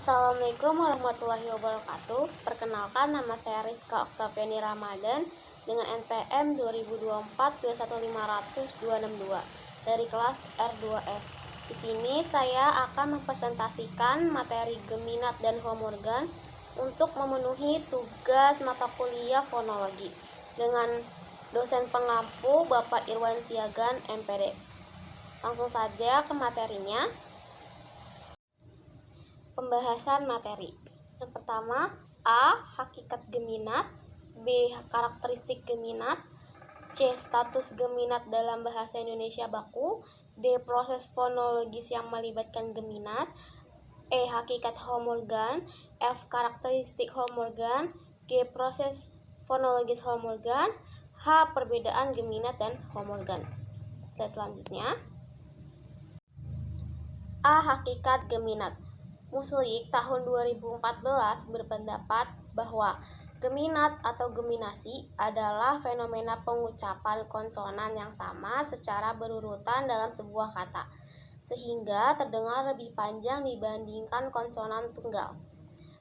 Assalamualaikum warahmatullahi wabarakatuh. Perkenalkan, nama saya Rizka Oktaviani Ramadan dengan NPM 2024-21500-262 dari kelas R2F. Di sini saya akan mempresentasikan materi Geminat dan Homorgan untuk memenuhi tugas mata kuliah fonologi dengan dosen pengampu Bapak Irwan Siagan, MPD. Langsung saja ke materinya. Pembahasan materi. Yang pertama, A. Hakikat geminat, B. Karakteristik geminat, C. Status geminat dalam bahasa Indonesia baku, D. Proses fonologis yang melibatkan geminat, E. Hakikat homorgan, F. Karakteristik homorgan, G. Proses fonologis homorgan, H. Perbedaan geminat dan homorgan. Slide selanjutnya. A. Hakikat geminat. Muslik tahun 2014 berpendapat bahwa geminat atau geminasi adalah fenomena pengucapan konsonan yang sama secara berurutan dalam sebuah kata, sehingga terdengar lebih panjang dibandingkan konsonan tunggal.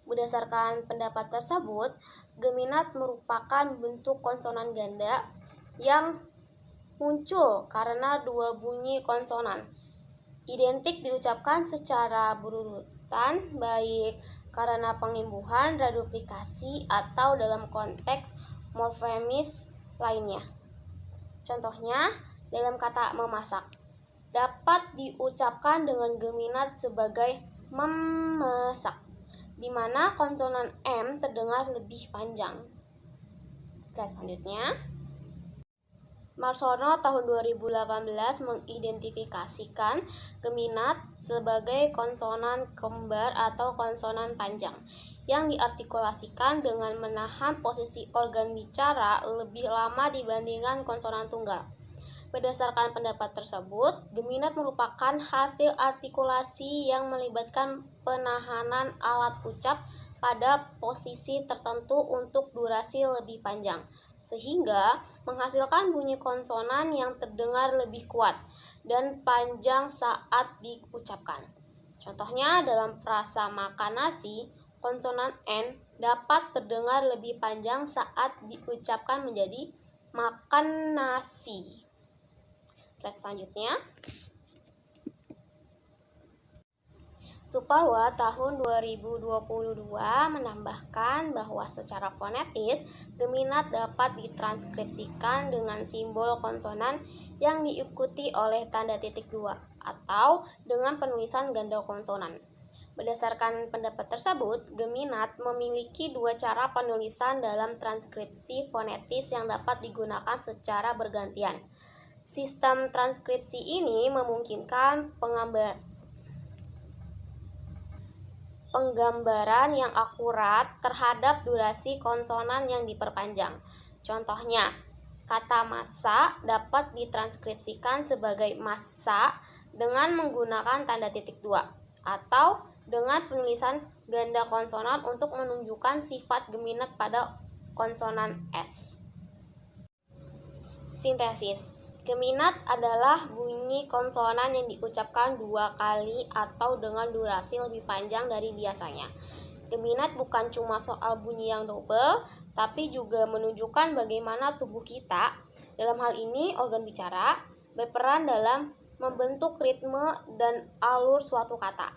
Berdasarkan pendapat tersebut, geminat merupakan bentuk konsonan ganda yang muncul karena dua bunyi konsonan identik diucapkan secara berurutan, baik karena pengimbuhan, reduplikasi, atau dalam konteks morfemis lainnya. Contohnya, dalam kata memasak, dapat diucapkan dengan geminat sebagai memasak, di mana konsonan M terdengar lebih panjang. Selanjutnya, Marsono tahun 2018 mengidentifikasikan geminat sebagai konsonan kembar atau konsonan panjang yang diartikulasikan dengan menahan posisi organ bicara lebih lama dibandingkan konsonan tunggal. Berdasarkan pendapat tersebut, geminat merupakan hasil artikulasi yang melibatkan penahanan alat ucap pada posisi tertentu untuk durasi lebih panjang, sehingga menghasilkan bunyi konsonan yang terdengar lebih kuat dan panjang saat diucapkan. Contohnya, dalam frasa makan nasi, konsonan N dapat terdengar lebih panjang saat diucapkan menjadi makan nasi. Slide selanjutnya. Suparwa tahun 2022 menambahkan bahwa secara fonetis, geminat dapat ditranskripsikan dengan simbol konsonan yang diikuti oleh tanda titik dua atau dengan penulisan ganda konsonan. Berdasarkan pendapat tersebut, geminat memiliki dua cara penulisan dalam transkripsi fonetis yang dapat digunakan secara bergantian. Sistem transkripsi ini memungkinkan penggambaran yang akurat terhadap durasi konsonan yang diperpanjang. Contohnya, kata masa dapat ditranskripsikan sebagai massa dengan menggunakan tanda titik dua atau dengan penulisan ganda konsonan untuk menunjukkan sifat geminat pada konsonan S. Sintesis. Geminat adalah bunyi konsonan yang diucapkan dua kali atau dengan durasi lebih panjang dari biasanya. Geminat bukan cuma soal bunyi yang double, tapi juga menunjukkan bagaimana tubuh kita, dalam hal ini organ bicara, berperan dalam membentuk ritme dan alur suatu kata.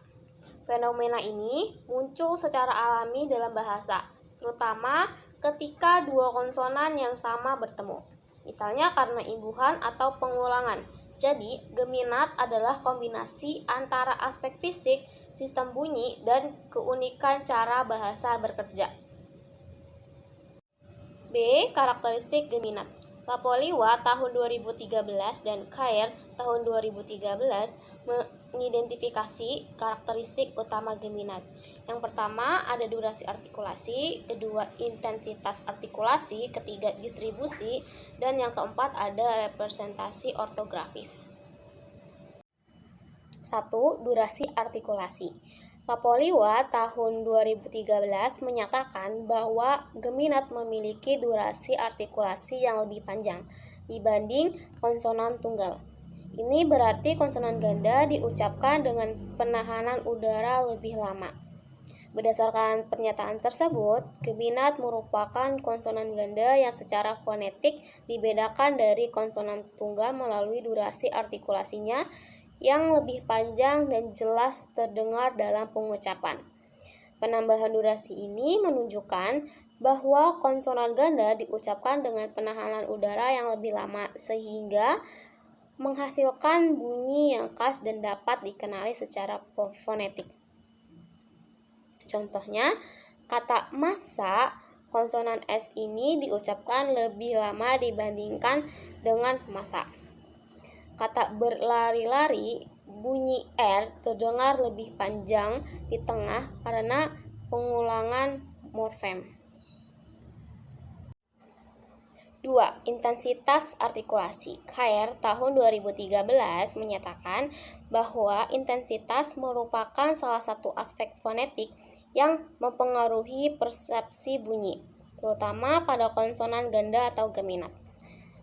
Fenomena ini muncul secara alami dalam bahasa, terutama ketika dua konsonan yang sama bertemu. Misalnya karena imbuhan atau pengulangan. Jadi, geminat adalah kombinasi antara aspek fisik, sistem bunyi, dan keunikan cara bahasa bekerja. B. Karakteristik geminat. Lapoliwa tahun 2013 dan Khair tahun 2013 mengidentifikasi karakteristik utama geminat. Yang pertama ada durasi artikulasi, kedua intensitas artikulasi, ketiga distribusi, dan yang keempat ada representasi ortografis. 1. Durasi artikulasi. Lapoliwa tahun 2013 menyatakan bahwa geminat memiliki durasi artikulasi yang lebih panjang dibanding konsonan tunggal. Ini berarti konsonan ganda diucapkan dengan penahanan udara lebih lama. Berdasarkan pernyataan tersebut, geminat merupakan konsonan ganda yang secara fonetik dibedakan dari konsonan tunggal melalui durasi artikulasinya yang lebih panjang dan jelas terdengar dalam pengucapan. Penambahan durasi ini menunjukkan bahwa konsonan ganda diucapkan dengan penahanan udara yang lebih lama sehingga menghasilkan bunyi yang khas dan dapat dikenali secara fonetik. Contohnya, kata massa, konsonan S ini diucapkan lebih lama dibandingkan dengan masa. Kata berlari-lari, bunyi R terdengar lebih panjang di tengah karena pengulangan morfem. 2. Intensitas artikulasi. Khair tahun 2013 menyatakan bahwa intensitas merupakan salah satu aspek fonetik yang mempengaruhi persepsi bunyi, terutama pada konsonan ganda atau geminat.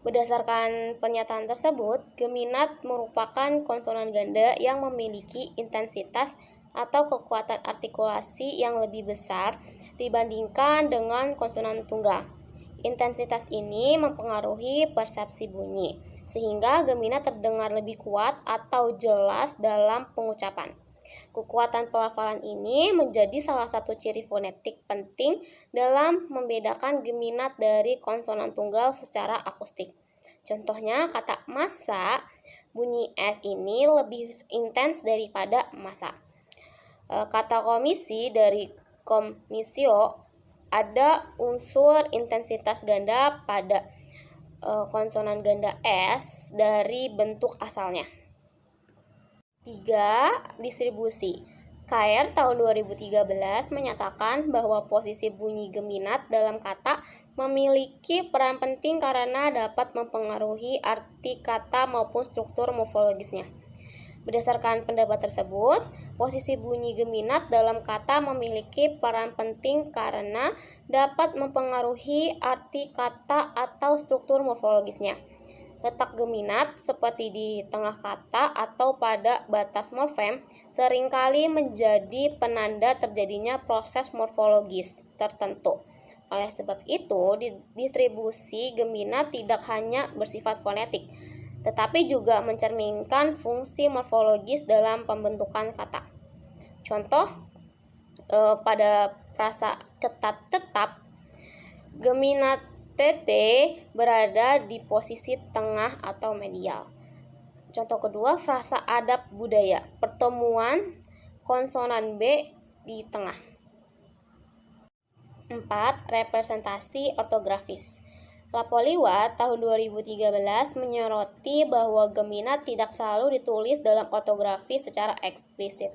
Berdasarkan pernyataan tersebut, geminat merupakan konsonan ganda yang memiliki intensitas atau kekuatan artikulasi yang lebih besar dibandingkan dengan konsonan tunggal. Intensitas ini mempengaruhi persepsi bunyi, sehingga geminat terdengar lebih kuat atau jelas dalam pengucapan. Kekuatan pelafalan ini menjadi salah satu ciri fonetik penting dalam membedakan geminat dari konsonan tunggal secara akustik. Contohnya, kata massa, bunyi S ini lebih intens daripada massa. Kata komisi dari komisio, ada unsur intensitas ganda pada konsonan ganda S dari bentuk asalnya. 3. Distribusi. Khair tahun 2013 menyatakan bahwa posisi bunyi geminat dalam kata memiliki peran penting karena dapat mempengaruhi arti kata maupun struktur morfologisnya. Berdasarkan pendapat tersebut, posisi bunyi geminat dalam kata memiliki peran penting karena dapat mempengaruhi arti kata atau struktur morfologisnya. Letak geminat seperti di tengah kata atau pada batas morfem seringkali menjadi penanda terjadinya proses morfologis tertentu. Oleh sebab itu, distribusi geminat tidak hanya bersifat fonetik, tetapi juga mencerminkan fungsi morfologis dalam pembentukan kata. Contoh, pada frasa ketat tetap, geminat TT berada di posisi tengah atau medial. Contoh kedua, frasa adab budaya, pertemuan konsonan B di tengah. 4. Representasi ortografis. Lapoliwa tahun 2013 menyoroti bahwa geminat tidak selalu ditulis dalam ortografi secara eksplisit,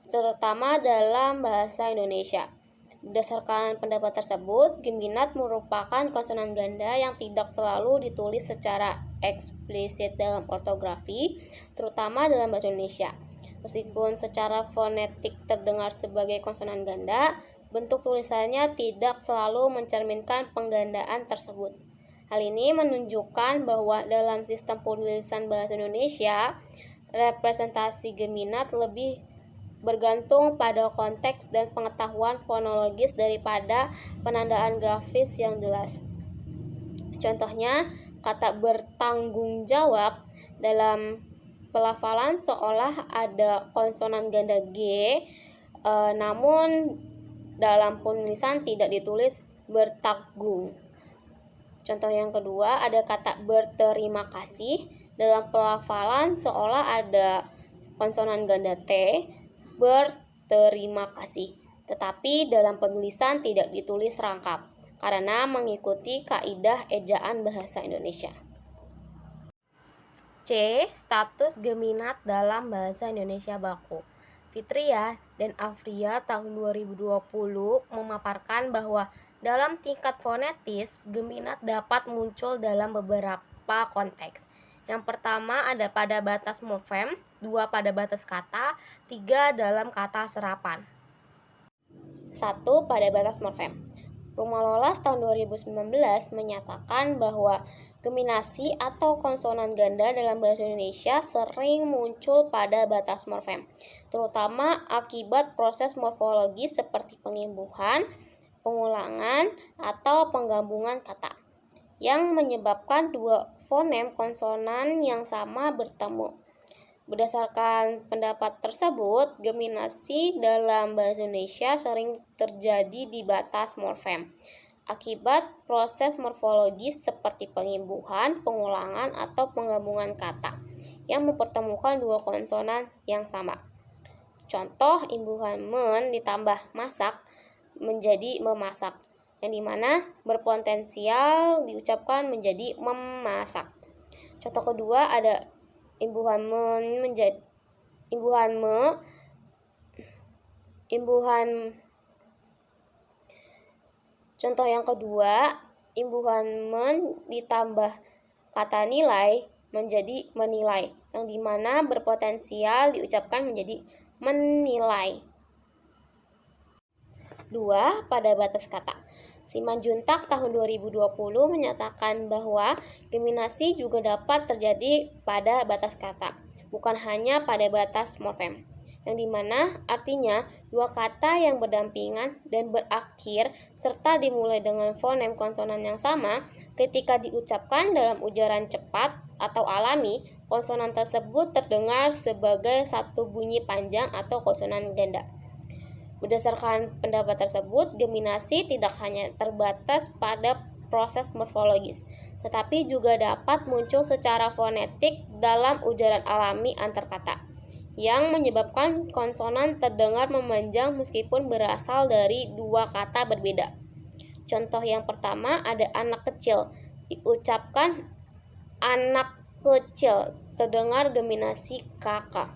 terutama dalam bahasa Indonesia. Berdasarkan pendapat tersebut, geminat merupakan konsonan ganda yang tidak selalu ditulis secara eksplisit dalam ortografi, terutama dalam bahasa Indonesia. Meskipun secara fonetik terdengar sebagai konsonan ganda, bentuk tulisannya tidak selalu mencerminkan penggandaan tersebut. Hal ini menunjukkan bahwa dalam sistem penulisan bahasa Indonesia, representasi geminat lebih bergantung pada konteks dan pengetahuan fonologis daripada penandaan grafis yang jelas. Contohnya, kata bertanggung jawab dalam pelafalan seolah ada konsonan ganda G, namun dalam penulisan tidak ditulis bertanggung. Contoh yang kedua, ada kata berterima kasih dalam pelafalan seolah ada konsonan ganda T, berterima kasih, tetapi dalam penulisan tidak ditulis rangkap karena mengikuti kaidah ejaan bahasa Indonesia. C. Status geminat dalam bahasa Indonesia baku. Fitria dan Afria tahun 2020 memaparkan bahwa dalam tingkat fonetis, geminat dapat muncul dalam beberapa konteks. Yang pertama ada pada batas morfem, 2 pada batas kata, 3 dalam kata serapan. 1 pada batas morfem. Rumah Lolas tahun 2019 menyatakan bahwa Geminasi atau konsonan ganda dalam bahasa Indonesia sering muncul pada batas morfem, terutama akibat proses morfologis seperti pengimbuhan, pengulangan, atau penggabungan kata, yang menyebabkan dua fonem konsonan yang sama bertemu. Berdasarkan pendapat tersebut, geminasi dalam bahasa Indonesia sering terjadi di batas morfem akibat proses morfologis seperti pengimbuhan, pengulangan, atau penggabungan kata yang mempertemukan dua konsonan yang sama. Contoh, imbuhan men ditambah masak menjadi memasak, yang dimana berpotensial diucapkan menjadi memasak. Contoh kedua ada imbuhan Contoh yang kedua, imbuhan men ditambah kata nilai menjadi menilai, yang dimana berpotensial diucapkan menjadi menilai. 2. Pada batas kata. Simanjuntak tahun 2020 menyatakan bahwa geminasi juga dapat terjadi pada batas kata, bukan hanya pada batas morfem, yang dimana artinya dua kata yang berdampingan dan berakhir serta dimulai dengan fonem konsonan yang sama ketika diucapkan dalam ujaran cepat atau alami, konsonan tersebut terdengar sebagai satu bunyi panjang atau konsonan ganda. Berdasarkan pendapat tersebut, geminasi tidak hanya terbatas pada proses morfologis, tetapi juga dapat muncul secara fonetik dalam ujaran alami antar kata, yang menyebabkan konsonan terdengar memanjang meskipun berasal dari dua kata berbeda. Contoh yang pertama ada anak kecil, diucapkan anak kecil, terdengar geminasi kakak.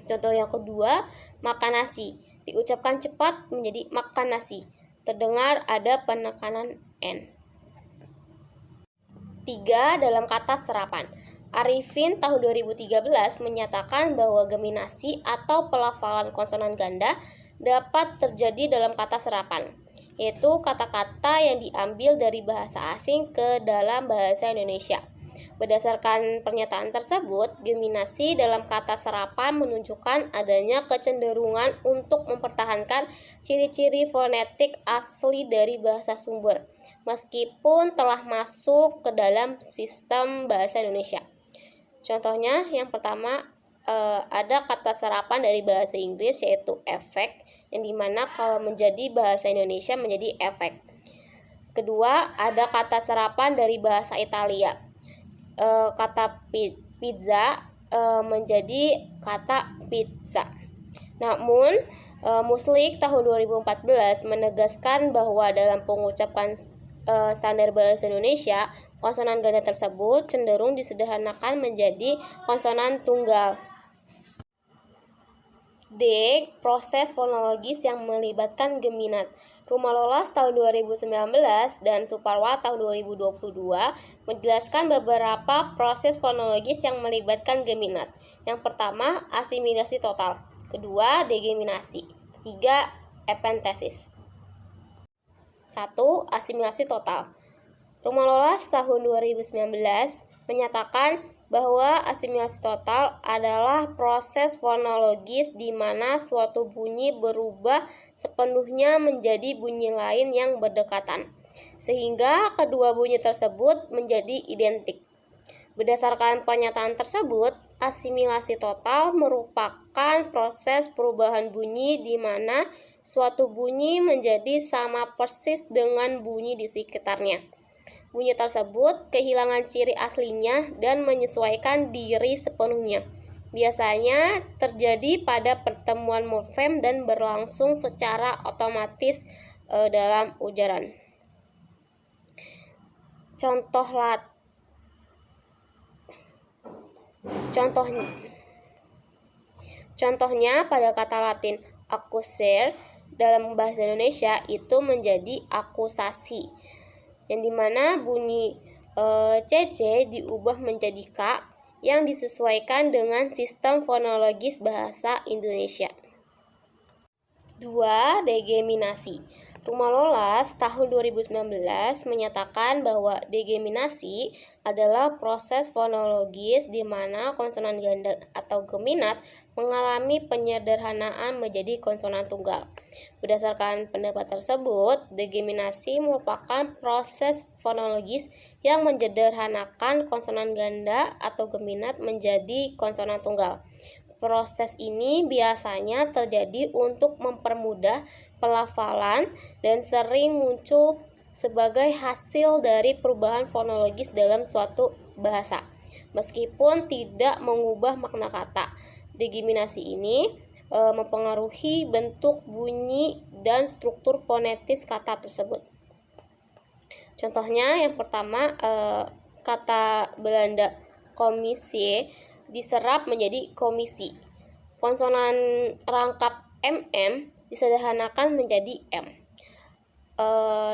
Contoh yang kedua, makan nasi, diucapkan cepat menjadi makan nasi, terdengar ada penekanan N. 3. Dalam kata serapan. Arifin tahun 2013 menyatakan bahwa geminasi atau pelafalan konsonan ganda dapat terjadi dalam kata serapan, yaitu kata-kata yang diambil dari bahasa asing ke dalam bahasa Indonesia. Berdasarkan pernyataan tersebut, geminasi dalam kata serapan menunjukkan adanya kecenderungan untuk mempertahankan ciri-ciri fonetik asli dari bahasa sumber, meskipun telah masuk ke dalam sistem bahasa Indonesia. Contohnya, yang pertama ada kata serapan dari bahasa Inggris yaitu efek, yang dimana kalau menjadi bahasa Indonesia menjadi efek. Kedua, ada kata serapan dari bahasa Italia. Kata pizza menjadi kata pizza. Namun, Muslik tahun 2014 menegaskan bahwa dalam pengucapan standar bahasa Indonesia, konsonan ganda tersebut cenderung disederhanakan menjadi konsonan tunggal. D. Proses fonologis yang melibatkan geminat. Rumah Lolas tahun 2019 dan Suparwa tahun 2022 menjelaskan beberapa proses fonologis yang melibatkan geminat. Yang pertama, asimilasi total. Kedua, degeminasi. Ketiga, epentesis. 1. Asimilasi total. Rumah Lolas tahun 2019 menyatakan bahwa asimilasi total adalah proses fonologis di mana suatu bunyi berubah sepenuhnya menjadi bunyi lain yang berdekatan, sehingga kedua bunyi tersebut menjadi identik. Berdasarkan pernyataan tersebut, asimilasi total merupakan proses perubahan bunyi di mana suatu bunyi menjadi sama persis dengan bunyi di sekitarnya. Bunyi tersebut kehilangan ciri aslinya dan menyesuaikan diri sepenuhnya. Biasanya terjadi pada pertemuan morfem dan berlangsung secara otomatis dalam ujaran. Contohnya pada kata Latin accusare dalam bahasa Indonesia itu menjadi akusasi, yang dimana bunyi CC diubah menjadi K yang disesuaikan dengan sistem fonologis bahasa Indonesia. 2. Degeminasi. Rumah Lolas tahun 2019 menyatakan bahwa degeminasi adalah proses fonologis di mana konsonan ganda atau geminat mengalami penyederhanaan menjadi konsonan tunggal. Berdasarkan pendapat tersebut, degeminasi merupakan proses fonologis yang menyederhanakan konsonan ganda atau geminat menjadi konsonan tunggal. Proses ini biasanya terjadi untuk mempermudah pelafalan dan sering muncul sebagai hasil dari perubahan fonologis dalam suatu bahasa, meskipun tidak mengubah makna kata. Degeminasi ini mempengaruhi bentuk, bunyi, dan struktur fonetis kata tersebut. Contohnya yang pertama, kata Belanda komisi diserap menjadi komisi. Konsonan rangkap mm disederhanakan menjadi m.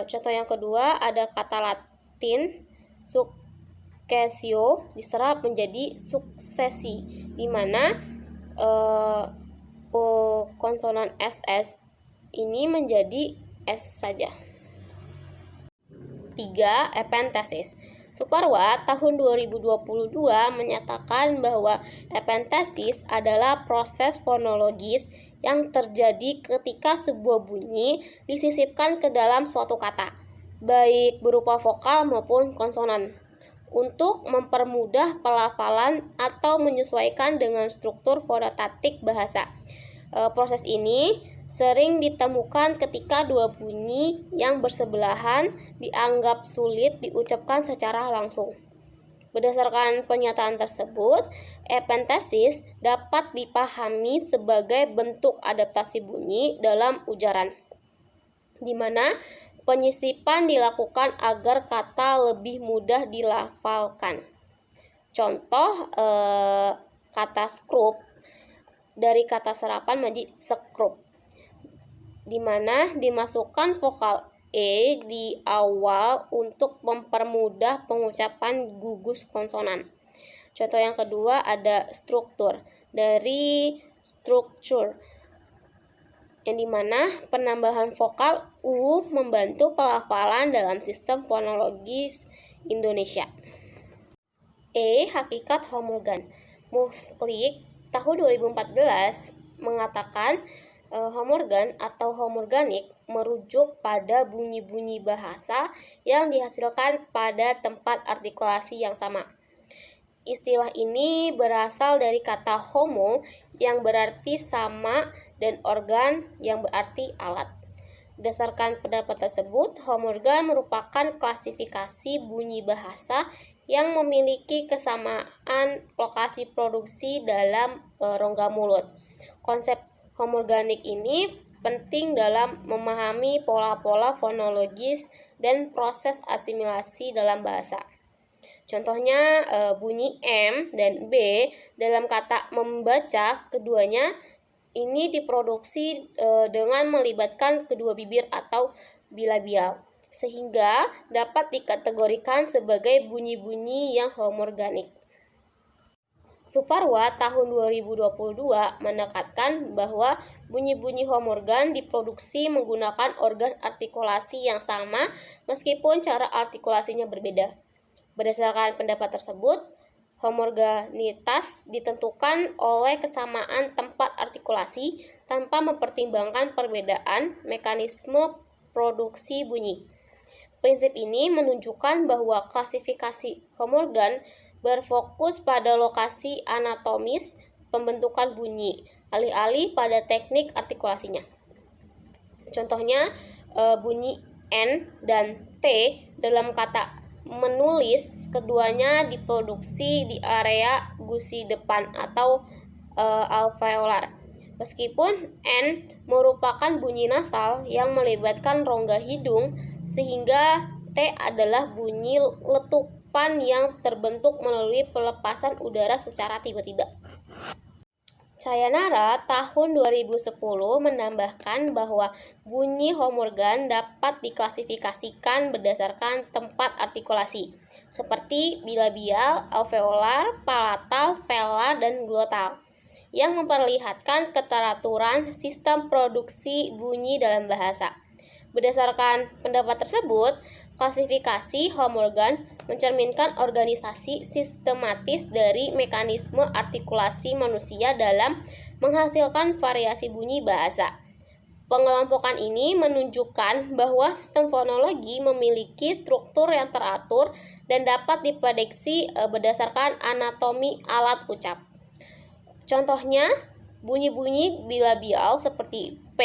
Contoh yang kedua, ada kata Latin successio diserap menjadi suksesi, di mana konsonan ss ini menjadi s saja. 3. Epenthesis. Suparwa tahun 2022 menyatakan bahwa epenthesis adalah proses fonologis yang terjadi ketika sebuah bunyi disisipkan ke dalam suatu kata, baik berupa vokal maupun konsonan, untuk mempermudah pelafalan atau menyesuaikan dengan struktur fonotatik bahasa. Proses ini sering ditemukan ketika dua bunyi yang bersebelahan dianggap sulit diucapkan secara langsung. Berdasarkan pernyataan tersebut, epenthesis dapat dipahami sebagai bentuk adaptasi bunyi dalam ujaran, di mana penyisipan dilakukan agar kata lebih mudah dilafalkan. Contoh kata scrub dari kata serapan menjadi scrub, di mana dimasukkan vokal e di awal untuk mempermudah pengucapan gugus konsonan. Contoh yang kedua ada struktur dari structure, yang dimana penambahan vokal u membantu pelafalan dalam sistem fonologis Indonesia. Hakikat homorgan. Muslik tahun 2014 mengatakan homorgan atau homorganik merujuk pada bunyi-bunyi bahasa yang dihasilkan pada tempat artikulasi yang sama. Istilah ini berasal dari kata homo yang berarti sama dan organ yang berarti alat. Berdasarkan pendapat tersebut, homorgan merupakan klasifikasi bunyi bahasa yang memiliki kesamaan lokasi produksi dalam rongga mulut. Konsep homorganik ini penting dalam memahami pola-pola fonologis dan proses asimilasi dalam bahasa. Contohnya bunyi M dan B dalam kata membaca, keduanya ini diproduksi dengan melibatkan kedua bibir atau bilabial, sehingga dapat dikategorikan sebagai bunyi-bunyi yang homorganik. Suparwa tahun 2022 menekankan bahwa bunyi-bunyi homorgan diproduksi menggunakan organ artikulasi yang sama meskipun cara artikulasinya berbeda. Berdasarkan pendapat tersebut, homorganitas ditentukan oleh kesamaan tempat artikulasi tanpa mempertimbangkan perbedaan mekanisme produksi bunyi. Prinsip ini menunjukkan bahwa klasifikasi homorgan berfokus pada lokasi anatomis pembentukan bunyi, alih-alih pada teknik artikulasinya. Contohnya bunyi N dan T dalam kata menulis, keduanya diproduksi di area gusi depan atau alveolar. Meskipun N merupakan bunyi nasal yang melibatkan rongga hidung, sehingga T adalah bunyi letupan yang terbentuk melalui pelepasan udara secara tiba-tiba. Cayanara tahun 2010 menambahkan bahwa bunyi homorgan dapat diklasifikasikan berdasarkan tempat artikulasi, seperti bilabial, alveolar, palatal, velar, dan glotal, yang memperlihatkan keteraturan sistem produksi bunyi dalam bahasa. Berdasarkan pendapat tersebut, klasifikasi homorgan mencerminkan organisasi sistematis dari mekanisme artikulasi manusia dalam menghasilkan variasi bunyi bahasa. Pengelompokan ini menunjukkan bahwa sistem fonologi memiliki struktur yang teratur dan dapat diprediksi berdasarkan anatomi alat ucap. Contohnya, bunyi-bunyi bilabial seperti P,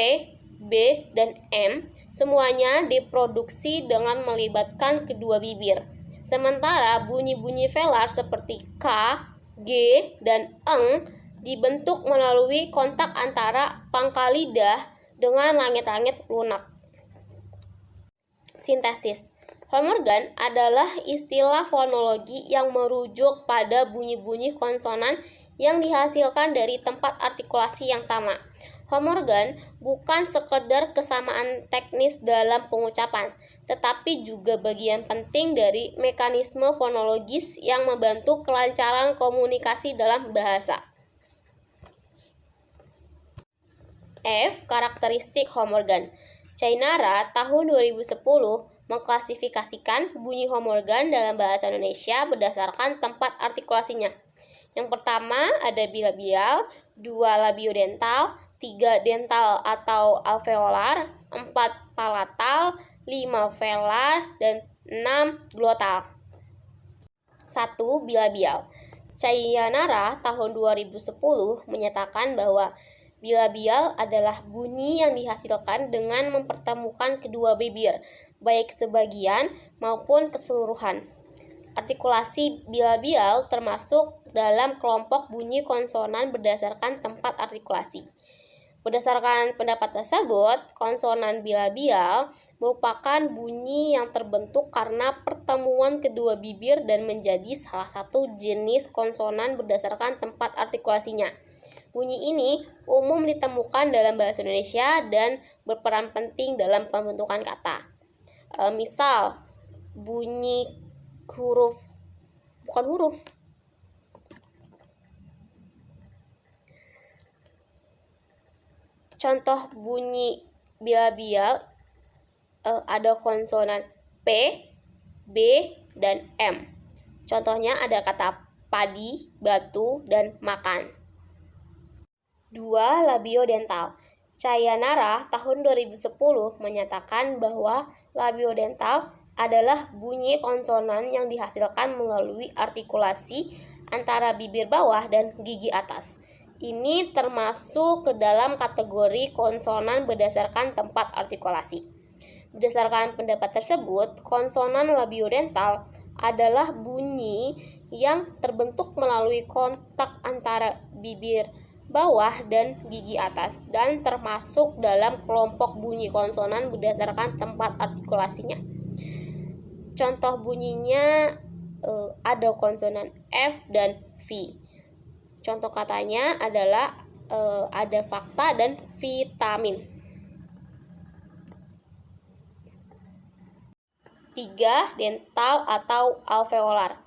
B, dan M semuanya diproduksi dengan melibatkan kedua bibir. Sementara bunyi-bunyi velar seperti K, G, dan Eng dibentuk melalui kontak antara pangkal lidah dengan langit-langit lunak. Sintesis. Homorgan adalah istilah fonologi yang merujuk pada bunyi-bunyi konsonan yang dihasilkan dari tempat artikulasi yang sama. Homorgan bukan sekedar kesamaan teknis dalam pengucapan, tetapi juga bagian penting dari mekanisme fonologis yang membantu kelancaran komunikasi dalam bahasa. F. Karakteristik homorgan. Cainara tahun 2010 mengklasifikasikan bunyi homorgan dalam bahasa Indonesia berdasarkan tempat artikulasinya. Yang pertama ada bilabial, 2 labiodental, 3 dental atau alveolar, 4 palatal, 5 velar, dan 6 glotal. 1. Bilabial. Cainara tahun 2010 menyatakan bahwa bilabial adalah bunyi yang dihasilkan dengan mempertemukan kedua bibir, baik sebagian maupun keseluruhan. Artikulasi bilabial termasuk dalam kelompok bunyi konsonan berdasarkan tempat artikulasi. Berdasarkan pendapat tersebut, konsonan bilabial merupakan bunyi yang terbentuk karena pertemuan kedua bibir dan menjadi salah satu jenis konsonan berdasarkan tempat artikulasinya. Bunyi ini umum ditemukan dalam bahasa Indonesia dan berperan penting dalam pembentukan kata. Misal, bunyi Contoh bunyi bilabial ada konsonan P, B, dan M. Contohnya ada kata padi, batu, dan makan. 2. Labiodental. Cainara tahun 2010 menyatakan bahwa labiodental adalah bunyi konsonan yang dihasilkan melalui artikulasi antara bibir bawah dan gigi atas. Ini termasuk ke dalam kategori konsonan berdasarkan tempat artikulasi. Berdasarkan pendapat tersebut, konsonan labiodental adalah bunyi yang terbentuk melalui kontak antara bibir bawah dan gigi atas dan termasuk dalam kelompok bunyi konsonan berdasarkan tempat artikulasinya. Contoh bunyinya ada konsonan F dan V. Contoh katanya adalah ada fakta dan vitamin. 3. Dental atau alveolar.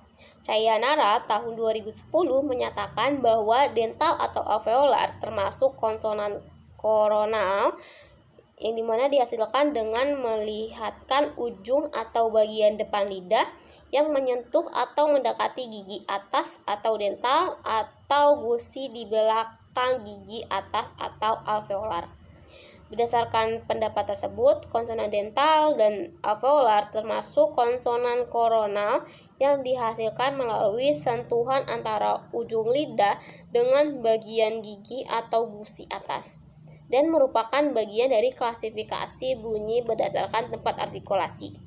Cainara tahun 2010 menyatakan bahwa dental atau alveolar termasuk konsonan koronal yang dimana dihasilkan dengan melihatkan ujung atau bagian depan lidah yang menyentuh atau mendekati gigi atas atau dental atau gusi di belakang gigi atas atau alveolar. Berdasarkan pendapat tersebut, konsonan dental dan alveolar termasuk konsonan koronal yang dihasilkan melalui sentuhan antara ujung lidah dengan bagian gigi atau gusi atas dan merupakan bagian dari klasifikasi bunyi berdasarkan tempat artikulasi.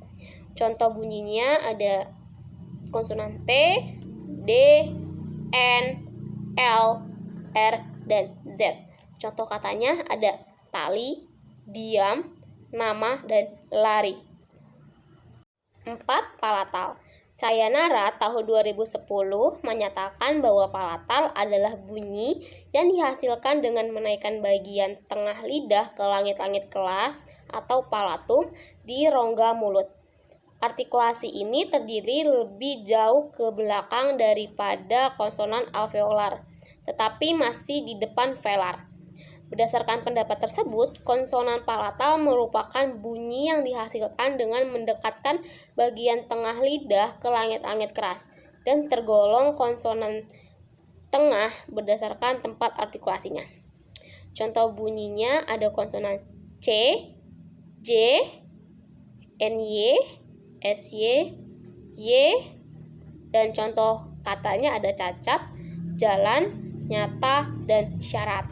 Contoh bunyinya ada konsonan T, D, N, L, R, dan Z. Contoh katanya ada tali, diam, nama, dan lari. 4. Palatal. Cainara tahun 2010 menyatakan bahwa palatal adalah bunyi yang dihasilkan dengan menaikkan bagian tengah lidah ke langit-langit kelas atau palatum di rongga mulut. Artikulasi ini terdiri lebih jauh ke belakang daripada konsonan alveolar, tetapi masih di depan velar. Berdasarkan pendapat tersebut, konsonan palatal merupakan bunyi yang dihasilkan dengan mendekatkan bagian tengah lidah ke langit-langit keras dan tergolong konsonan tengah berdasarkan tempat artikulasinya. Contoh bunyinya ada konsonan C, J, NY, SY, Y, dan contoh katanya ada cacat, jalan, nyata, dan syarat.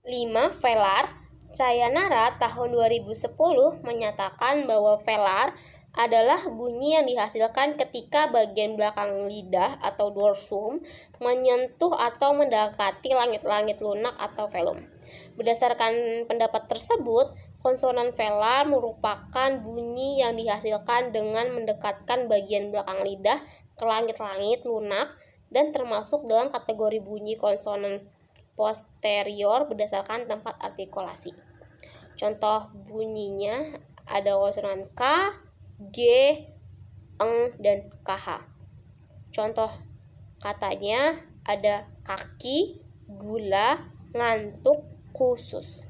5. Velar. Cayanara tahun 2010 menyatakan bahwa velar adalah bunyi yang dihasilkan ketika bagian belakang lidah atau dorsum menyentuh atau mendekati langit-langit lunak atau velum. Berdasarkan pendapat tersebut, konsonan velar merupakan bunyi yang dihasilkan dengan mendekatkan bagian belakang lidah ke langit-langit lunak dan termasuk dalam kategori bunyi konsonan posterior berdasarkan tempat artikulasi. Contoh bunyinya ada konsonan K, G, Eng, dan KH. Contoh katanya ada kaki, gula, ngantuk, khusus.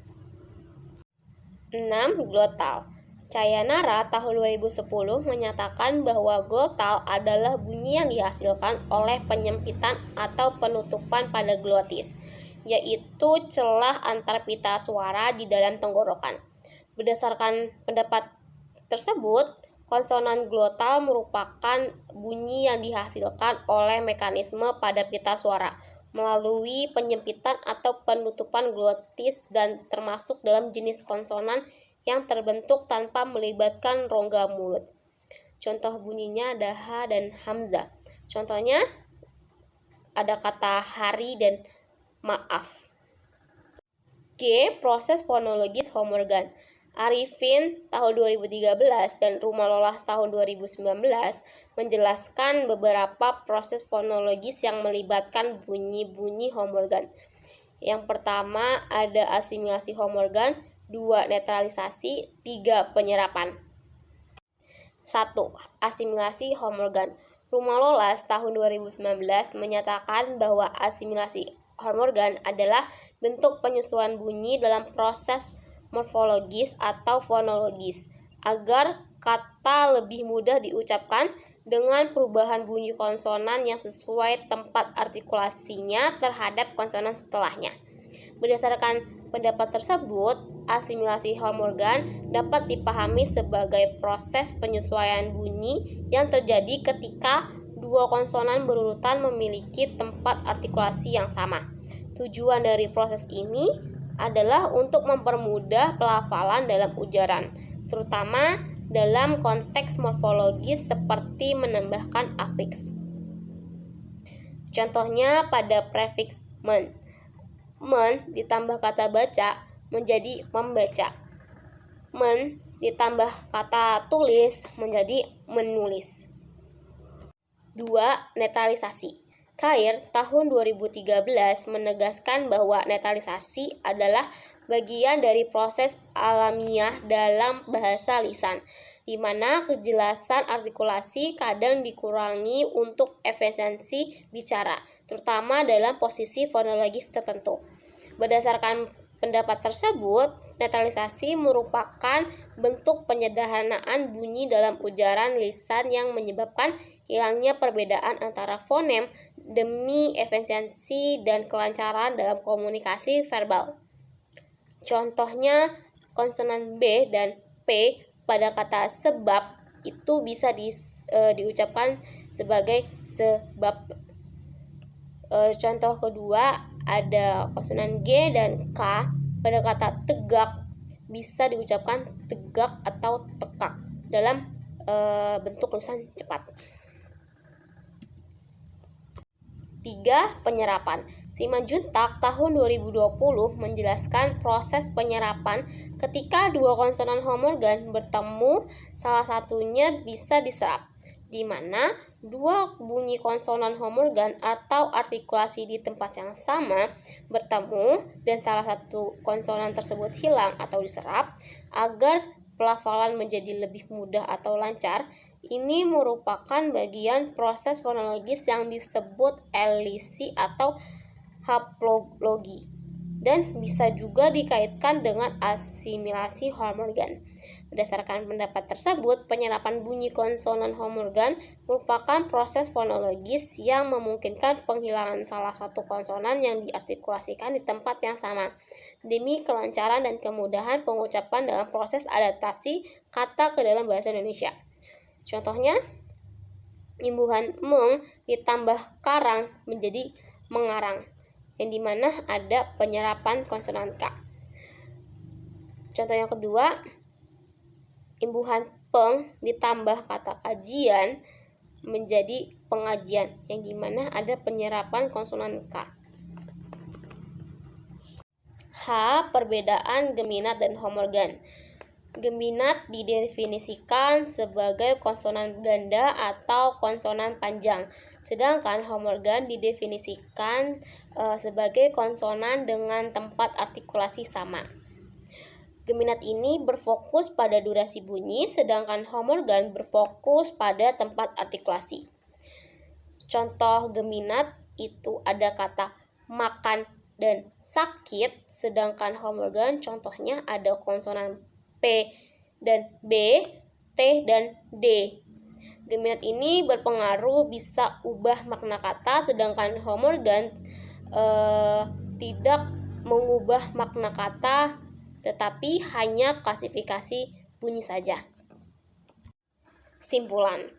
6. Glotal. Cayanara tahun 2010 menyatakan bahwa glotal adalah bunyi yang dihasilkan oleh penyempitan atau penutupan pada glotis, yaitu celah antar pita suara di dalam tenggorokan. Berdasarkan pendapat tersebut, konsonan glotal merupakan bunyi yang dihasilkan oleh mekanisme pada pita suara melalui penyempitan atau penutupan glotis dan termasuk dalam jenis konsonan yang terbentuk tanpa melibatkan rongga mulut. Contoh bunyinya ada H dan Hamzah. Contohnya ada kata hari dan maaf. G. Proses fonologis Homorgan. Arifin tahun 2013 dan Rumalolas tahun 2019 menjelaskan beberapa proses fonologis yang melibatkan bunyi-bunyi homorgan. Yang pertama ada asimilasi homorgan, 2. Netralisasi, 3. Penyerapan. 1. Asimilasi homorgan. Rumalolas tahun 2019 menyatakan bahwa asimilasi homorgan adalah bentuk penyesuaian bunyi dalam proses morfologis atau fonologis agar kata lebih mudah diucapkan dengan perubahan bunyi konsonan yang sesuai tempat artikulasinya terhadap konsonan setelahnya. Berdasarkan pendapat tersebut, asimilasi homorgan dapat dipahami sebagai proses penyesuaian bunyi yang terjadi ketika dua konsonan berurutan memiliki tempat artikulasi yang sama. Tujuan dari proses ini adalah untuk mempermudah pelafalan dalam ujaran, terutama dalam konteks morfologis seperti menambahkan afiks. Contohnya pada prefiks men. Men ditambah kata baca menjadi membaca. Men ditambah kata tulis menjadi menulis. 2. Netralisasi. Cair tahun 2013 menegaskan bahwa netralisasi adalah bagian dari proses alamiah dalam bahasa lisan, di mana kejelasan artikulasi kadang dikurangi untuk efisiensi bicara, terutama dalam posisi fonologis tertentu. Berdasarkan pendapat tersebut, netralisasi merupakan bentuk penyederhanaan bunyi dalam ujaran lisan yang menyebabkan hilangnya perbedaan antara fonem demi efisiensi dan kelancaran dalam komunikasi verbal. Contohnya, konsonan B dan P pada kata sebab itu bisa diucapkan sebagai sebab. Contoh kedua ada konsonan G dan K pada kata tegak bisa diucapkan tegak atau tekak dalam bentuk tulisan cepat. 3. Penyerapan. Simanjuntak tahun 2020 menjelaskan proses penyerapan ketika dua konsonan homorgan bertemu, salah satunya bisa diserap, di mana dua bunyi konsonan homorgan atau artikulasi di tempat yang sama bertemu dan salah satu konsonan tersebut hilang atau diserap agar pelafalan menjadi lebih mudah atau lancar. Ini merupakan bagian proses fonologis yang disebut elisi atau haplologi. dan bisa juga dikaitkan dengan asimilasi Homorgan. Berdasarkan pendapat tersebut, penyerapan bunyi konsonan Homorgan merupakan proses fonologis yang memungkinkan penghilangan salah satu konsonan yang diartikulasikan di tempat yang sama, demi kelancaran dan kemudahan pengucapan dalam proses adaptasi kata ke dalam bahasa Indonesia. Contohnya, imbuhan meng ditambah karang menjadi mengarang, yang dimana ada penyerapan konsonan K. Contoh yang kedua, imbuhan peng ditambah kata kajian menjadi pengajian, yang dimana ada penyerapan konsonan K. H. Perbedaan geminat dan homorgan. Geminat didefinisikan sebagai konsonan ganda atau konsonan panjang, sedangkan homorgan didefinisikan sebagai konsonan dengan tempat artikulasi sama. Geminat ini berfokus pada durasi bunyi, sedangkan homorgan berfokus pada tempat artikulasi. Contoh geminat itu ada kata makan dan sakit, sedangkan homorgan contohnya ada konsonan P dan B, T dan D. Geminat ini berpengaruh bisa ubah makna kata, sedangkan homorgan tidak mengubah makna kata, tetapi hanya klasifikasi bunyi saja. Simpulan,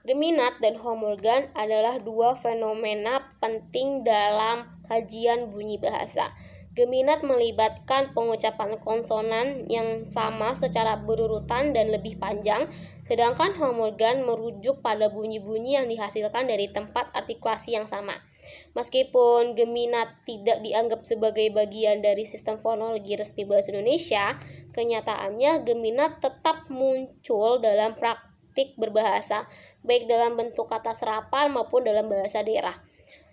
geminat dan homorgan adalah dua fenomena penting dalam kajian bunyi bahasa. Geminat melibatkan pengucapan konsonan yang sama secara berurutan dan lebih panjang, sedangkan homorgan merujuk pada bunyi-bunyi yang dihasilkan dari tempat artikulasi yang sama. Meskipun geminat tidak dianggap sebagai bagian dari sistem fonologi resmi bahasa Indonesia, kenyataannya geminat tetap muncul dalam praktik berbahasa, baik dalam bentuk kata serapan maupun dalam bahasa daerah.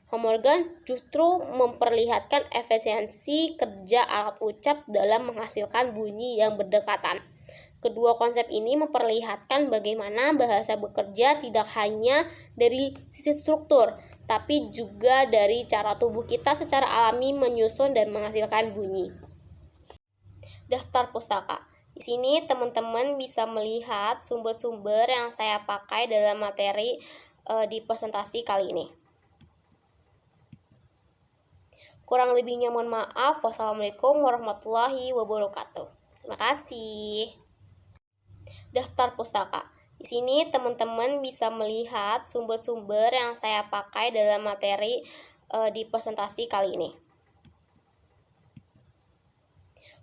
Homorgan justru memperlihatkan efisiensi kerja alat ucap dalam menghasilkan bunyi yang berdekatan. Kedua konsep ini memperlihatkan bagaimana bahasa bekerja tidak hanya dari sisi struktur, tapi juga dari cara tubuh kita secara alami menyusun dan menghasilkan bunyi. Daftar pustaka. Di sini teman-teman bisa melihat sumber-sumber yang saya pakai dalam materi di presentasi kali ini. Kurang lebihnya mohon maaf. Wassalamualaikum warahmatullahi wabarakatuh. Terima kasih. Daftar pustaka. Di sini teman-teman bisa melihat sumber-sumber yang saya pakai dalam materi di presentasi kali ini.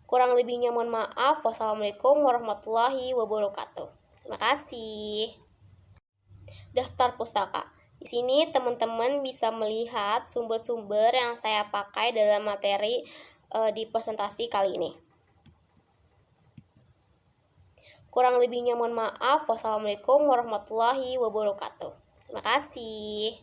Kurang lebihnya mohon maaf. Wassalamualaikum warahmatullahi wabarakatuh. Terima kasih. Daftar pustaka. Di sini teman-teman bisa melihat sumber-sumber yang saya pakai dalam materi di presentasi kali ini. Kurang lebihnya mohon maaf. Wassalamualaikum warahmatullahi wabarakatuh. Terima kasih.